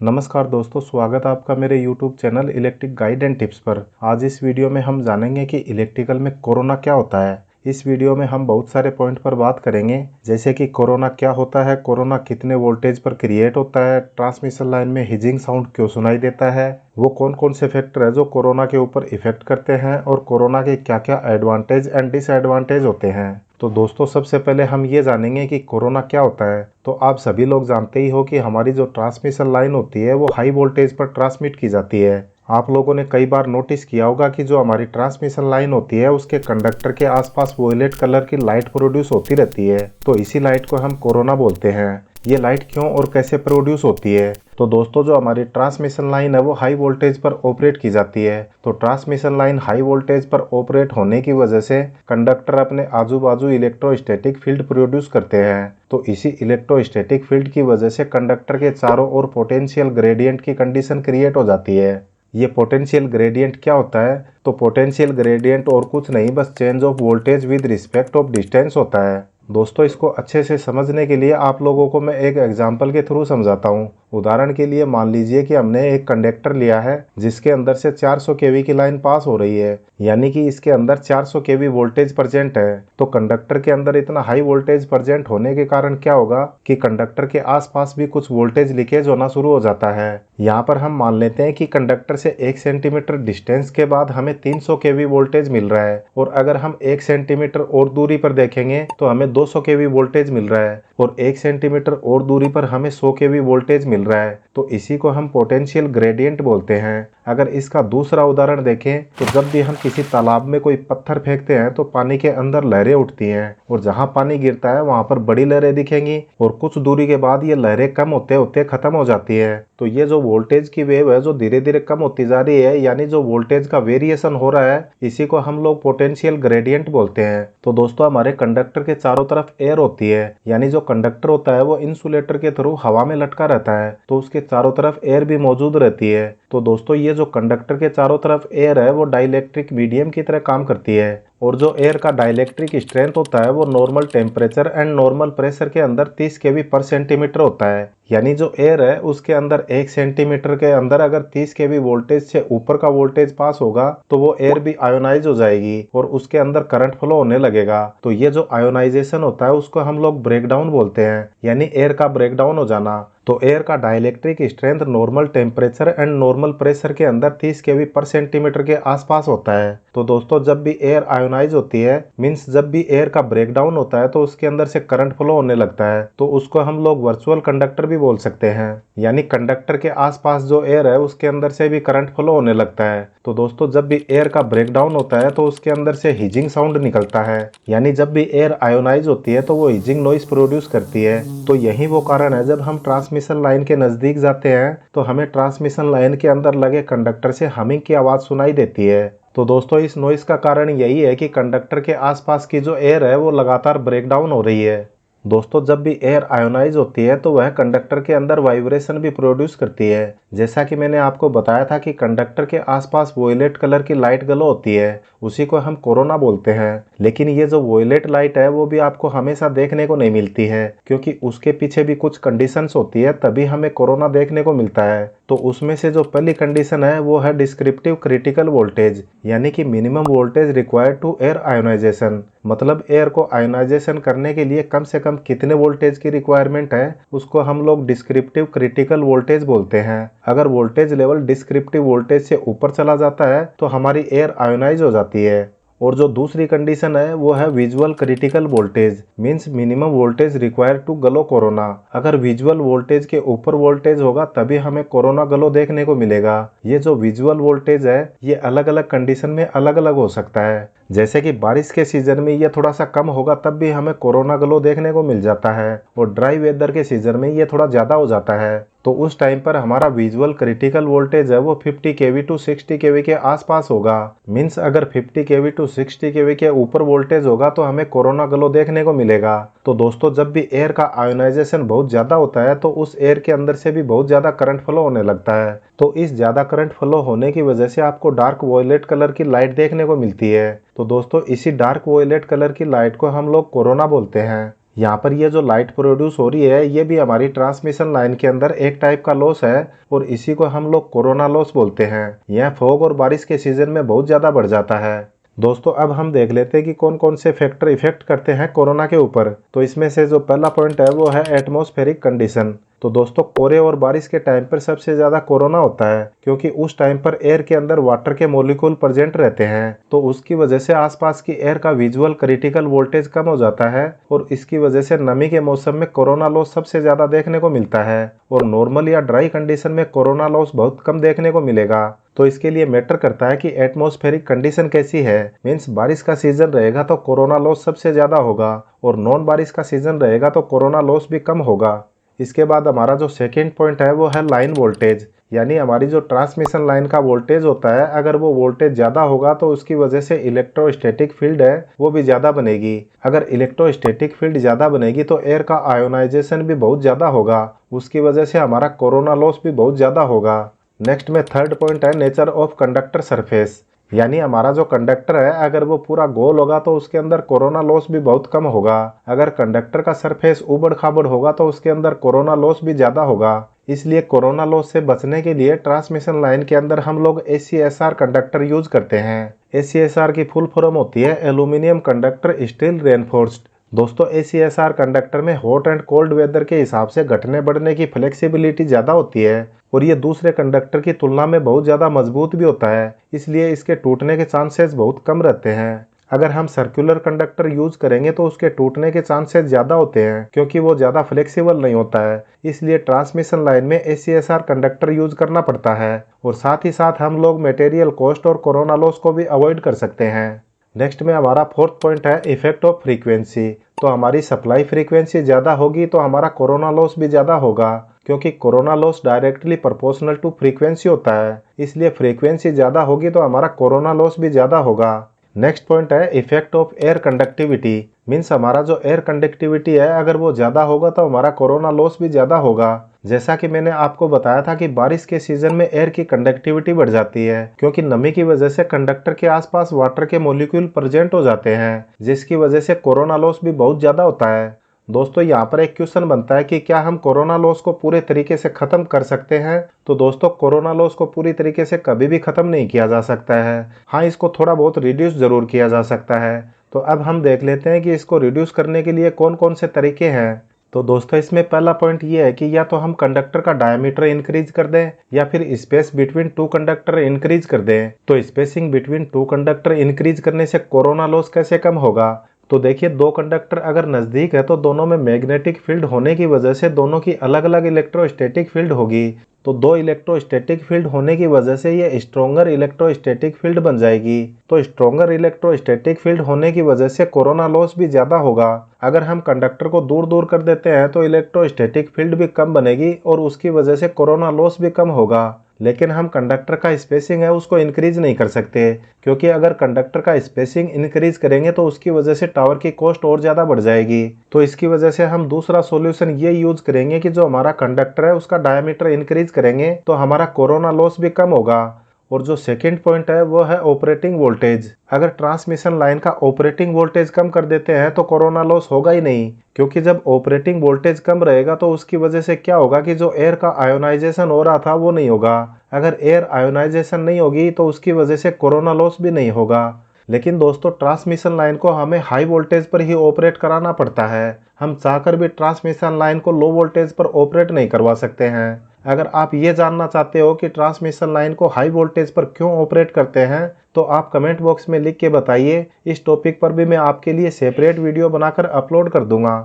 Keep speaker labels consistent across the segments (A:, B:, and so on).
A: नमस्कार दोस्तों, स्वागत है आपका मेरे YouTube channel electric guide and tips पर। आज इस वीडियो में हम जानेंगे कि इलेक्ट्रिकल में कोरोना क्या होता है। इस वीडियो में हम बहुत सारे पॉइंट पर बात करेंगे, जैसे कि कोरोना क्या होता है, कोरोना कितने वोल्टेज पर क्रिएट होता है, ट्रांसमिशन लाइन में हिजिंग साउंड क्यों सुनाई देता है, वो कौन कौन से फैक्टर है जो कोरोना के ऊपर इफेक्ट करते हैं और कोरोना के क्या क्या एडवांटेज एंड डिसएडवांटेज होते हैं। तो दोस्तों, सबसे पहले हम ये जानेंगे कि कोरोना क्या होता है। तो आप सभी लोग जानते ही हो कि हमारी जो ट्रांसमिशन लाइन होती है वो हाई वोल्टेज पर ट्रांसमिट की जाती है। आप लोगों ने कई बार नोटिस किया होगा कि जो हमारी ट्रांसमिशन लाइन होती है उसके कंडक्टर के आसपास वोयलेट कलर की लाइट प्रोड्यूस होती रहती है। तो इसी लाइट को हम कोरोना बोलते हैं। ये लाइट क्यों और कैसे प्रोड्यूस होती है? तो दोस्तों, जो हमारी ट्रांसमिशन लाइन है वो हाई वोल्टेज पर ऑपरेट की जाती है। तो ट्रांसमिशन लाइन हाई वोल्टेज पर ऑपरेट होने की वजह से कंडक्टर अपने आजू बाजू इलेक्ट्रोस्टैटिक फील्ड प्रोड्यूस करते हैं। तो इसी इलेक्ट्रोस्टैटिक फील्ड की वजह से कंडक्टर के चारों ओर पोटेंशियल ग्रेडियंट की कंडीशन क्रिएट हो जाती है। ये पोटेंशियल ग्रेडियंट क्या होता है? तो पोटेंशियल ग्रेडियंट और कुछ नहीं, बस change of voltage with respect of distance होता है। दोस्तों, इसको अच्छे से समझने के लिए आप लोगों को मैं एक एग्जाम्पल के थ्रू समझाता हूँ। उदाहरण के लिए मान लीजिए कि हमने एक कंडक्टर लिया है जिसके अंदर से 400 केवी की लाइन पास हो रही है, यानी कि इसके अंदर 400 केवी वोल्टेज प्रेजेंट है। तो कंडक्टर के अंदर इतना हाई वोल्टेज प्रेजेंट होने के कारण क्या होगा कि कंडक्टर के आसपास भी कुछ वोल्टेज लीकेज होना शुरू हो जाता है। यहाँ पर हम मान लेते हैं कि कंडक्टर से 1 सेंटीमीटर डिस्टेंस के बाद हमें 300 केवी वोल्टेज मिल रहा है, और अगर हम 1 सेंटीमीटर और दूरी पर देखेंगे तो हमें 200 केवी वोल्टेज मिल रहा है, और 1 सेंटीमीटर और दूरी पर हमें 100 केवी वोल्टेज मिल रहा है। तो इसी को हम पोटेंशियल ग्रेडियंट बोलते हैं। अगर इसका दूसरा उदाहरण देखें तो जब भी हम किसी तालाब में कोई पत्थर फेंकते हैं तो पानी के अंदर लहरें उठती हैं, और जहां पानी गिरता है वहां पर बड़ी लहरें दिखेंगी, और कुछ दूरी के बाद ये लहरें कम होते होते खत्म हो जाती है। तो ये जो वोल्टेज की वेव है जो धीरे धीरे कम होती जा रही है, यानी जो वोल्टेज का वेरिएशन हो रहा है, इसी को हम लोग पोटेंशियल ग्रेडियंट बोलते हैं। तो दोस्तों, हमारे कंडक्टर के चारों तरफ एयर होती है, यानी जो कंडक्टर होता है वो इंसुलेटर के थ्रू हवा में लटका रहता है, तो उसके चारों तरफ एयर भी मौजूद रहती है। तो दोस्तों, ये जो कंडक्टर के चारों तरफ एयर है वो डाइलेक्ट्रिक मीडियम की तरह काम करती है, और जो एयर का डाइलेक्ट्रिक स्ट्रेंथ होता है वो normal temperature and normal pressure के अंदर 30 केवी पर सेंटीमीटर होता है। यानी जो एयर है उसके अंदर 1 सेंटीमीटर के अंदर अगर 30 केवी वोल्टेज से ऊपर का वोल्टेज पास होगा तो वो एयर भी आयोनाइज हो जाएगी और उसके अंदर करंट फ्लो होने लगेगा। तो ये जो आयोनाइजेशन होता है उसको हम लोग ब्रेकडाउन बोलते हैं, यानी एयर का ब्रेकडाउन हो जाना। तो एयर का dielectric strength normal temperature and normal pressure के अंदर 30 केवी पर सेंटीमीटर के आसपास होता है। तो दोस्तों, जब भी एयर आयोनाइज होती है, मीन्स जब भी एयर का ब्रेकडाउन होता है, तो उसके अंदर से करंट फ्लो होने लगता है, तो उसको हम लोग वर्चुअल कंडक्टर भी बोल सकते हैं। यानी कंडक्टर के आसपास जो एयर है उसके अंदर से भी करंट फ्लो होने लगता है। तो दोस्तों, जब भी एयर का ब्रेकडाउन होता है तो उसके अंदर से हिजिंग साउंड निकलता है, यानी जब भी एयर आयोनाइज होती है तो वो हिजिंग नॉइस प्रोड्यूस करती है। तो यही वो कारण है, जब हम ट्रांसमिशन लाइन के नजदीक जाते हैं तो हमें ट्रांसमिशन लाइन के अंदर लगे कंडक्टर से हमिंग की आवाज सुनाई देती है। तो दोस्तों, इस नॉइस का कारण यही है कि कंडक्टर के आसपास की जो एयर है वो लगातार ब्रेकडाउन हो रही है। दोस्तों, जब भी एयर आयोनाइज होती है तो वह कंडक्टर के अंदर वाइब्रेशन भी प्रोड्यूस करती है। जैसा कि मैंने आपको बताया था कि कंडक्टर के आसपास वोयलेट कलर की लाइट ग्लो होती है, उसी को हम कोरोना बोलते हैं। लेकिन ये जो वोयलेट लाइट है वो भी आपको हमेशा देखने को नहीं मिलती है, क्योंकि उसके पीछे भी कुछ कंडीशंस होती है, तभी हमें कोरोना देखने को मिलता है। तो उसमें से जो पहली कंडीशन है वो है डिस्क्रिप्टिव क्रिटिकल वोल्टेज, यानी कि minimum voltage required to air ionisation. मतलब एयर को आयोनाइजेशन करने के लिए कम से कम कितने वोल्टेज की रिक्वायरमेंट है, उसको हम लोग डिस्क्रिप्टिव क्रिटिकल वोल्टेज बोलते हैं। अगर वोल्टेज लेवल डिस्क्रिप्टिव वोल्टेज से ऊपर चला जाता है तो हमारी एयर आयोनाइज हो जाती है। और जो दूसरी कंडीशन है वो है visual critical voltage, means minimum voltage required to glow corona. अगर विजुअल वोल्टेज के ऊपर वोल्टेज होगा तभी हमें कोरोना ग्लो देखने को मिलेगा। ये जो विजुअल वोल्टेज है ये अलग अलग कंडीशन में अलग अलग हो सकता है। जैसे कि बारिश के सीजन में ये थोड़ा सा कम होगा तब भी हमें कोरोना ग्लो देखने को मिल जाता है, और ड्राई वेदर के सीजन में ये थोड़ा ज्यादा हो जाता है। तो उस टाइम पर हमारा विजुअल क्रिटिकल वोल्टेज है वो 50 केवी टू 60 केवी के आसपास होगा। मीन्स अगर 50 केवी टू 60 केवी के ऊपर वोल्टेज होगा तो हमें कोरोना ग्लो देखने को मिलेगा। तो दोस्तों, जब भी एयर का आयोनाइजेशन बहुत ज्यादा होता है तो उस एयर के अंदर से भी बहुत ज्यादा करंट फ्लो होने लगता है। तो इस ज्यादा करंट फ्लो होने की वजह से आपको डार्क वॉयलेट कलर की लाइट देखने को मिलती है। तो दोस्तों, इसी डार्क वॉयलेट कलर की लाइट को हम लोग कोरोना बोलते हैं। यहाँ पर ये जो लाइट प्रोड्यूस हो रही है ये भी हमारी ट्रांसमिशन लाइन के अंदर एक टाइप का लॉस है और इसी को हम लोग कोरोना लॉस बोलते हैं। यह फॉग और बारिश के सीजन में बहुत ज़्यादा बढ़ जाता है। दोस्तों अब हम देख लेते हैं कि कौन कौन से फैक्टर इफेक्ट करते हैं कोरोना के ऊपर। तो इसमें से जो पहला पॉइंट है वो है एटमॉस्फेरिक कंडीशन। तो दोस्तों कोहरे और बारिश के टाइम पर सबसे ज़्यादा कोरोना होता है क्योंकि उस टाइम पर एयर के अंदर वाटर के मॉलिक्यूल प्रेजेंट रहते हैं, तो उसकी वजह से आसपास की एयर का विजुअल क्रिटिकल वोल्टेज कम हो जाता है और इसकी वजह से नमी के मौसम में कोरोना लॉस सबसे ज़्यादा देखने को मिलता है। और नॉर्मल या ड्राई कंडीशन में कोरोना लॉस बहुत कम देखने को मिलेगा। तो इसके लिए मैटर करता है कि एटमॉस्फेरिक कंडीशन कैसी है। मीन्स बारिश का सीजन रहेगा तो कोरोना लॉस सबसे ज़्यादा होगा और नॉन बारिश का सीजन रहेगा तो कोरोना लॉस भी कम होगा। इसके बाद हमारा जो सेकेंड पॉइंट है वो है लाइन वोल्टेज, यानी हमारी जो ट्रांसमिशन लाइन का वोल्टेज होता है अगर वो वोल्टेज ज़्यादा होगा तो उसकी वजह से इलेक्ट्रोस्टैटिक फील्ड है वो भी ज़्यादा बनेगी। अगर इलेक्ट्रोस्टैटिक फील्ड ज़्यादा बनेगी तो एयर का आयोनाइजेशन भी बहुत ज़्यादा होगा, उसकी वजह से हमारा कोरोना लॉस भी बहुत ज़्यादा होगा। नेक्स्ट में थर्ड पॉइंट है नेचर ऑफ कंडक्टर सरफेस, यानी हमारा जो कंडक्टर है अगर वो पूरा गोल होगा तो उसके अंदर कोरोना लॉस भी बहुत कम होगा। अगर कंडक्टर का सरफेस उबड़ खाबड़ होगा तो उसके अंदर कोरोना लॉस भी ज़्यादा होगा। इसलिए कोरोना लॉस से बचने के लिए ट्रांसमिशन लाइन के अंदर हम लोग ACSR कंडक्टर यूज करते हैं। ACSR की फुल फॉर्म होती है एल्यूमिनियम कंडक्टर स्टील रेनफोर्स्ड। दोस्तों ACSR कंडक्टर में हॉट एंड कोल्ड वेदर के हिसाब से घटने बढ़ने की फ्लेक्सिबिलिटी ज़्यादा होती है और ये दूसरे कंडक्टर की तुलना में बहुत ज़्यादा मजबूत भी होता है, इसलिए इसके टूटने के चांसेस बहुत कम रहते हैं। अगर हम सर्कुलर कंडक्टर यूज करेंगे तो उसके टूटने के चांसेस ज़्यादा होते हैं क्योंकि वो ज़्यादा फ्लेक्सिबल नहीं होता है, इसलिए ट्रांसमिशन लाइन में ACSR कंडक्टर यूज करना पड़ता है और साथ ही साथ हम लोग मटेरियल कॉस्ट और कोरोना लॉस को भी अवॉइड कर सकते हैं। नेक्स्ट में हमारा फोर्थ पॉइंट है इफेक्ट ऑफ फ्रीक्वेंसी। तो हमारी सप्लाई फ्रीक्वेंसी ज़्यादा होगी तो हमारा कोरोना लॉस भी ज़्यादा होगा क्योंकि corona loss directly proportional to frequency होता है, इसलिए फ्रीक्वेंसी ज़्यादा होगी तो हमारा कोरोना लॉस भी ज़्यादा होगा। नेक्स्ट पॉइंट है effect of air conductivity. Means हमारा जो एयर कंडक्टिविटी है अगर वो ज़्यादा होगा तो हमारा कोरोना लॉस भी ज़्यादा होगा। जैसा कि मैंने आपको बताया था कि बारिश के सीजन में एयर की कंडक्टिविटी बढ़ जाती है क्योंकि नमी की वजह से कंडक्टर के आसपास वाटर के मॉलिक्यूल प्रेजेंट हो जाते हैं, जिसकी वजह से कोरोना लॉस भी बहुत ज़्यादा होता है। दोस्तों यहाँ पर एक क्वेश्चन बनता है कि क्या हम कोरोना लॉस को पूरे तरीके से ख़त्म कर सकते हैं। तो दोस्तों कोरोना लॉस को पूरी तरीके से कभी भी ख़त्म नहीं किया जा सकता है। हाँ, इसको थोड़ा बहुत रिड्यूस ज़रूर किया जा सकता है। तो अब हम देख लेते हैं कि इसको रिड्यूस करने के लिए कौन कौन से तरीके हैं। तो दोस्तों इसमें पहला पॉइंट ये है कि या तो हम कंडक्टर का डायमीटर इंक्रीज कर दें या फिर space between two conductor increase कर दें। तो spacing between two conductor increase करने से कोरोना लॉस कैसे कम होगा। तो देखिए दो कंडक्टर अगर नज़दीक है तो दोनों में मैग्नेटिक फील्ड होने की वजह से दोनों की अलग अलग इलेक्ट्रोस्टैटिक फील्ड होगी। तो दो इलेक्ट्रोस्टैटिक फील्ड होने की वजह से ये स्ट्रोंगर इलेक्ट्रोस्टैटिक फील्ड बन जाएगी। तो स्ट्रोंगर इलेक्ट्रोस्टैटिक फील्ड होने की वजह से कोरोना लॉस भी ज़्यादा होगा। अगर हम कंडक्टर को दूर दूर कर देते हैं तो इलेक्ट्रोस्टैटिक फील्ड भी कम बनेगी और उसकी वजह से कोरोना लॉस भी कम होगा। लेकिन हम कंडक्टर का स्पेसिंग है उसको इंक्रीज नहीं कर सकते क्योंकि अगर कंडक्टर का स्पेसिंग इंक्रीज करेंगे तो उसकी वजह से टावर की कॉस्ट और ज़्यादा बढ़ जाएगी। तो इसकी वजह से हम दूसरा सॉल्यूशन ये यूज करेंगे कि जो हमारा कंडक्टर है उसका डायमीटर इंक्रीज करेंगे तो हमारा कोरोना लॉस भी कम होगा। और जो सेकंड पॉइंट है वो है ऑपरेटिंग वोल्टेज। अगर ट्रांसमिशन लाइन का ऑपरेटिंग वोल्टेज कम कर देते हैं तो कोरोना लॉस होगा ही नहीं क्योंकि जब ऑपरेटिंग वोल्टेज कम रहेगा तो उसकी वजह से क्या होगा कि जो एयर का आयोनाइजेशन हो रहा था वो नहीं होगा। अगर एयर आयोनाइजेशन नहीं होगी तो उसकी वजह से कोरोना लॉस भी नहीं होगा। लेकिन दोस्तों ट्रांसमिशन लाइन को हमें हाई वोल्टेज पर ही ऑपरेट कराना पड़ता है। हम चाहकर भी ट्रांसमिशन लाइन को लो वोल्टेज पर ऑपरेट नहीं करवा सकते हैं। अगर आप ये जानना चाहते हो कि ट्रांसमिशन लाइन को हाई वोल्टेज पर क्यों ऑपरेट करते हैं तो आप कमेंट बॉक्स में लिख के बताइए। इस टॉपिक पर भी मैं आपके लिए सेपरेट वीडियो बनाकर अपलोड कर दूंगा।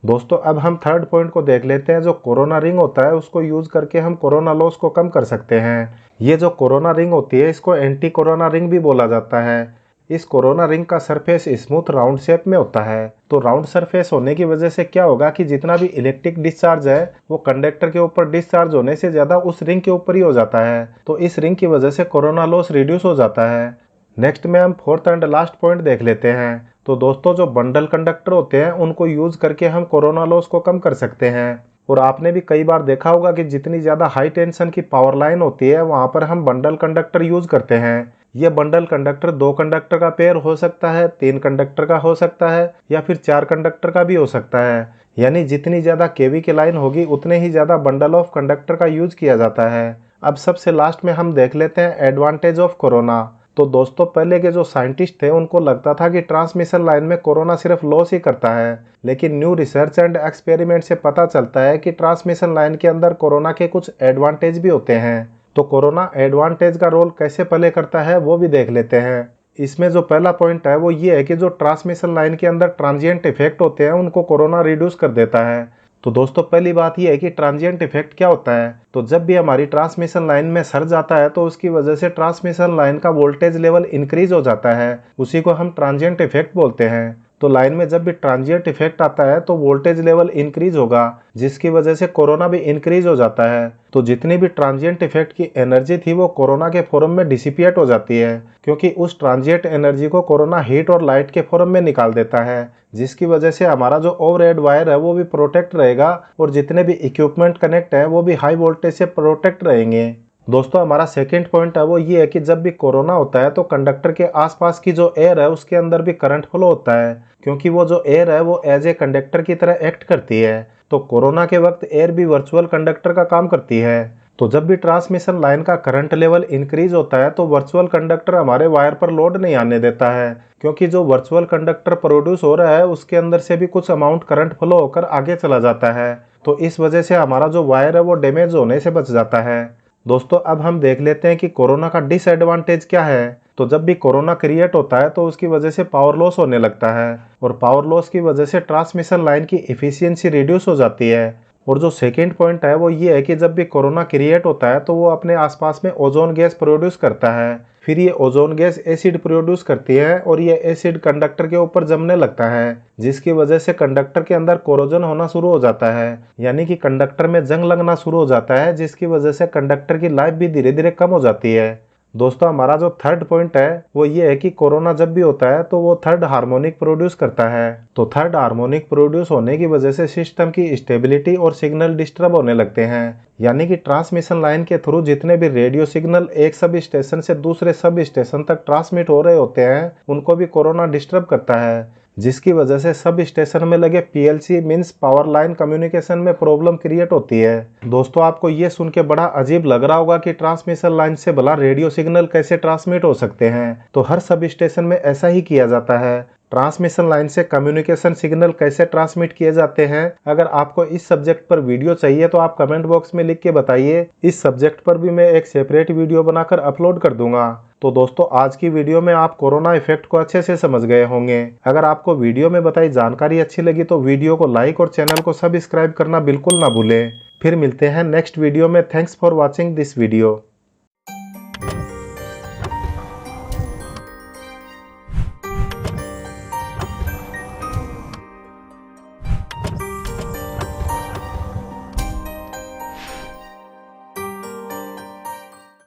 A: दोस्तों अब हम थर्ड पॉइंट को देख लेते हैं। जो कोरोना रिंग होता है उसको यूज करके हम कोरोना लॉस को कम कर सकते हैं। ये जो कोरोना रिंग होती है इसको एंटी कोरोना रिंग भी बोला जाता है। इस कोरोना रिंग का सरफेस स्मूथ राउंड शेप में होता है। तो राउंड सरफेस होने की वजह से क्या होगा कि जितना भी इलेक्ट्रिक डिस्चार्ज है वो कंडक्टर के ऊपर डिस्चार्ज होने से ज़्यादा उस रिंग के ऊपर ही हो जाता है। तो इस रिंग की वजह से कोरोना लॉस रिड्यूस हो जाता है। नेक्स्ट में हम फोर्थ एंड लास्ट पॉइंट देख लेते हैं। तो दोस्तों जो बंडल कंडक्टर होते हैं उनको यूज करके हम कोरोना लॉस को कम कर सकते हैं। और आपने भी कई बार देखा होगा कि जितनी ज़्यादा हाई टेंशन की पावर लाइन होती है वहाँ पर हम बंडल कंडक्टर यूज करते हैं। यह बंडल कंडक्टर 2 कंडक्टर का पेयर हो सकता है, 3 कंडक्टर का हो सकता है या फिर 4 कंडक्टर का भी हो सकता है। यानी जितनी ज़्यादा केवी की लाइन होगी उतने ही ज़्यादा बंडल ऑफ कंडक्टर का यूज किया जाता है। अब सबसे लास्ट में हम देख लेते हैं एडवांटेज ऑफ कोरोना। तो दोस्तों पहले के जो साइंटिस्ट थे उनको लगता था कि ट्रांसमिशन लाइन में कोरोना सिर्फ लॉस ही करता है, लेकिन न्यू रिसर्च एंड एक्सपेरिमेंट से पता चलता है कि ट्रांसमिशन लाइन के अंदर कोरोना के कुछ एडवांटेज भी होते हैं। तो कोरोना एडवांटेज का रोल कैसे प्ले करता है वो भी देख लेते हैं। इसमें जो पहला पॉइंट है वो ये है कि जो ट्रांसमिशन लाइन के अंदर ट्रांजिएंट इफेक्ट होते हैं उनको कोरोना रिड्यूस कर देता है। तो दोस्तों पहली बात यह है कि ट्रांजिएंट इफेक्ट क्या होता है। तो जब भी हमारी ट्रांसमिशन लाइन में सर्ज आता है तो उसकी वजह से ट्रांसमिशन लाइन का वोल्टेज लेवल इंक्रीज हो जाता है, उसी को हम ट्रांजिएंट इफेक्ट बोलते हैं। तो लाइन में जब भी ट्रांजिएंट इफेक्ट आता है तो वोल्टेज लेवल इंक्रीज होगा, जिसकी वजह से कोरोना भी इंक्रीज हो जाता है। तो जितनी भी ट्रांजिएंट इफेक्ट की एनर्जी थी वो कोरोना के फॉर्म में डिसिपिएट हो जाती है, क्योंकि उस ट्रांजिएंट एनर्जी को कोरोना हीट और लाइट के फॉर्म में निकाल देता है, जिसकी वजह से हमारा जो ओवरहेड वायर है वो भी प्रोटेक्ट रहेगा और जितने भी इक्विपमेंट कनेक्ट है वो भी हाई वोल्टेज से प्रोटेक्ट रहेंगे। दोस्तों हमारा सेकंड पॉइंट है वो ये है कि जब भी कोरोना होता है तो कंडक्टर के आसपास की जो एयर है उसके अंदर भी करंट फ्लो होता है, क्योंकि वो जो एयर है वो एज ए कंडक्टर की तरह एक्ट करती है। तो कोरोना के वक्त एयर भी वर्चुअल कंडक्टर का काम करती है। तो जब भी ट्रांसमिशन लाइन का करंट लेवल इंक्रीज होता है तो वर्चुअल कंडक्टर हमारे वायर पर लोड नहीं आने देता है, क्योंकि जो वर्चुअल कंडक्टर प्रोड्यूस हो रहा है उसके अंदर से भी कुछ अमाउंट करंट फ्लो होकर आगे चला जाता है। तो इस वजह से हमारा जो वायर है वो डैमेज होने से बच जाता है। दोस्तों अब हम देख लेते हैं कि कोरोना का डिसएडवांटेज क्या है। तो जब भी कोरोना क्रिएट होता है तो उसकी वजह से पावर लॉस होने लगता है, और पावर लॉस की वजह से ट्रांसमिशन लाइन की एफिशिएंसी रिड्यूस हो जाती है। और जो सेकंड पॉइंट है वो ये है कि जब भी कोरोना क्रिएट होता है तो वो अपने आसपास में ओजोन गैस प्रोड्यूस करता है। फिर ये ओजोन गैस एसिड प्रोड्यूस करती है और ये एसिड कंडक्टर के ऊपर जमने लगता है, जिसकी वजह से कंडक्टर के अंदर कोरोजन होना शुरू हो जाता है, यानी कि कंडक्टर में जंग लगना शुरू हो जाता है, जिसकी वजह से कंडक्टर की लाइफ भी धीरे धीरे कम हो जाती है। दोस्तों हमारा जो थर्ड पॉइंट है वो ये है कि कोरोना जब भी होता है तो वो थर्ड हार्मोनिक प्रोड्यूस करता है। तो थर्ड हार्मोनिक प्रोड्यूस होने की वजह से सिस्टम की स्टेबिलिटी और सिग्नल डिस्टर्ब होने लगते हैं, यानी कि ट्रांसमिशन लाइन के थ्रू जितने भी रेडियो सिग्नल एक सब स्टेशन से दूसरे सब स्टेशन तक ट्रांसमिट हो रहे होते हैं उनको भी कोरोना डिस्टर्ब करता है, जिसकी वजह से सब स्टेशन में लगे PLC means power line communication में प्रॉब्लम क्रिएट होती है। दोस्तों आपको ये सुन के बड़ा अजीब लग रहा होगा कि ट्रांसमिशन लाइन से भला रेडियो सिग्नल कैसे ट्रांसमिट हो सकते हैं। तो हर सब स्टेशन में ऐसा ही किया जाता है। ट्रांसमिशन लाइन से कम्युनिकेशन सिग्नल कैसे ट्रांसमिट किए जाते हैं, अगर आपको इस सब्जेक्ट पर वीडियो चाहिए तो आप कमेंट बॉक्स में लिख के बताइए। इस सब्जेक्ट पर भी मैं एक सेपरेट वीडियो बनाकर अपलोड कर दूंगा। तो दोस्तों आज की वीडियो में आप कोरोना इफेक्ट को अच्छे से समझ गए होंगे। अगर आपको वीडियो में बताई जानकारी अच्छी लगी तो वीडियो को लाइक और चैनल को सब्सक्राइब करना बिल्कुल ना भूलें। फिर मिलते हैं नेक्स्ट वीडियो में। Thanks for watching this video.